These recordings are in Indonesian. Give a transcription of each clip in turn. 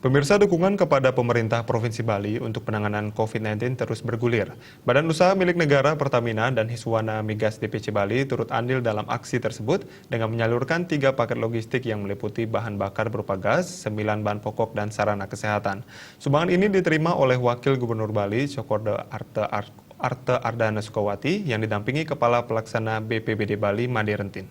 Pemirsa, dukungan kepada pemerintah Provinsi Bali untuk penanganan COVID-19 terus bergulir. Badan Usaha Milik Negara Pertamina dan Hiswana Migas DPC Bali turut andil dalam aksi tersebut dengan menyalurkan 3 paket logistik yang meliputi bahan bakar berupa gas, 9 bahan pokok, dan sarana kesehatan. Sumbangan ini diterima oleh Wakil Gubernur Bali, Cokorda Arte Ardana Sukawati, yang didampingi Kepala Pelaksana BPBD Bali, Made Rentin.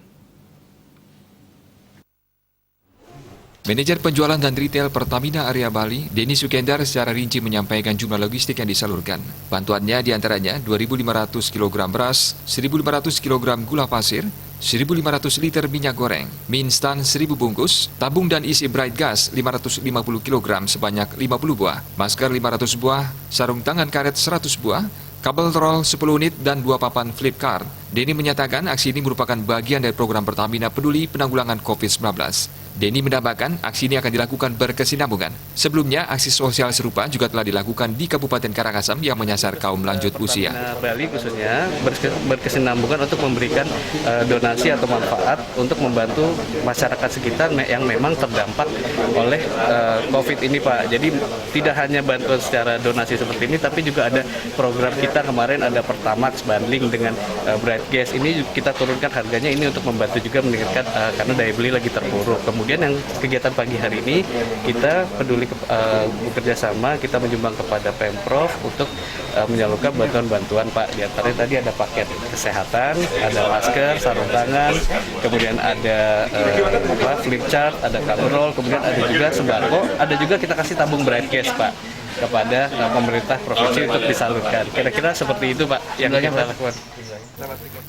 Manajer penjualan dan retail Pertamina Area Bali, Denny Sukendar, secara rinci menyampaikan jumlah logistik yang disalurkan. Bantuannya diantaranya 2.500 kg beras, 1.500 kg gula pasir, 1.500 liter minyak goreng, mie instan 1.000 bungkus, tabung dan isi bright gas 550 kg sebanyak 50 buah, masker 500 buah, sarung tangan karet 100 buah, kabel roll 10 unit, dan 2 papan flip card. Denny menyatakan aksi ini merupakan bagian dari program Pertamina Peduli Penanggulangan COVID-19. Denny menambahkan aksi ini akan dilakukan berkesinambungan. Sebelumnya, aksi sosial serupa juga telah dilakukan di Kabupaten Karangasem yang menyasar kaum lanjut usia. Pertamina Bali khususnya berkesinambungan untuk memberikan donasi atau manfaat untuk membantu masyarakat sekitar yang memang terdampak oleh COVID ini, Pak. Jadi tidak hanya bantuan secara donasi seperti ini, tapi juga ada program kita kemarin ada Pertamax bundling dengan bright gas. Ini kita turunkan harganya ini untuk membantu juga meningkatkan karena daya beli lagi terpuruk. Kemudian yang kegiatan pagi hari ini kita peduli bekerja sama, kita menyumbang kepada Pemprov untuk menyalurkan bantuan-bantuan, Pak. Di antaranya tadi ada paket kesehatan, ada masker, sarung tangan, kemudian ada flip chart, ada kabel roll, kemudian ada juga sembako, ada juga kita kasih tabung bright gas, Pak, kepada pemerintah provinsi untuk disalurkan. Kira-kira seperti itu, Pak, yang kita lakukan.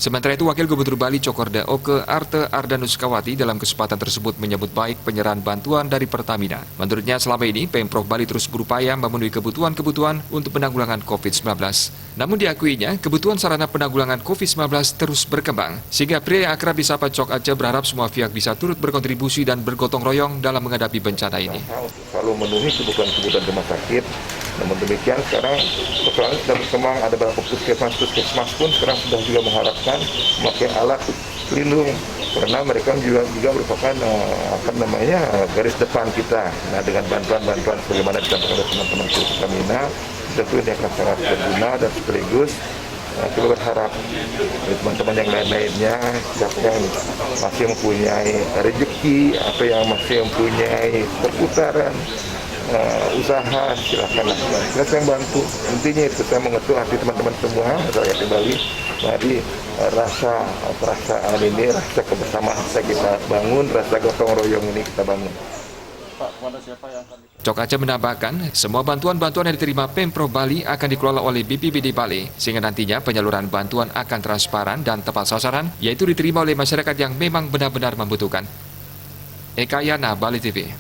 Sementara itu, Wakil Gubernur Bali Cokorda Arte Ardana Sukawati dalam kesempatan tersebut menyebut baik penyerahan bantuan dari Pertamina. Menurutnya selama ini Pemprov Bali terus berupaya memenuhi kebutuhan-kebutuhan untuk penanggulangan COVID-19. Namun diakuinya, kebutuhan sarana penanggulangan COVID-19 terus berkembang. Sehingga pria yang akrab disapa Cok Aceh berharap semua pihak bisa turut berkontribusi dan bergotong royong dalam menghadapi bencana ini. Selalu memenuhi kebutuhan-kebutuhan rumah sakit. Namun demikian sekarang persoalan sudah berkembang, ada beberapa puskesmas pun sekarang sudah juga mengharapkan memakai alat pelindung karena mereka juga merupakan garis depan kita. Nah, dengan bantuan-bantuan sebagaimana disampaikan oleh teman-teman Pertamina, tentu ini akan sangat berguna dan sekaligus kita berharap teman-teman yang lain-lainnya, siapa yang masih mempunyai rezeki atau yang masih mempunyai perputaran usaha, silakan lakukan. Kita yang bantu. Intinya itu saya mengetuk hati teman-teman semua rakyat di Bali. Mari perasaan ini, rasa kebersamaan kita bangun, rasa gotong royong ini kita bangun. Cok Aceh menambahkan, semua bantuan-bantuan yang diterima Pemprov Bali akan dikelola oleh BPBD Bali, sehingga nantinya penyaluran bantuan akan transparan dan tepat sasaran, yaitu diterima oleh masyarakat yang memang benar-benar membutuhkan. Eka Yana, Bali TV.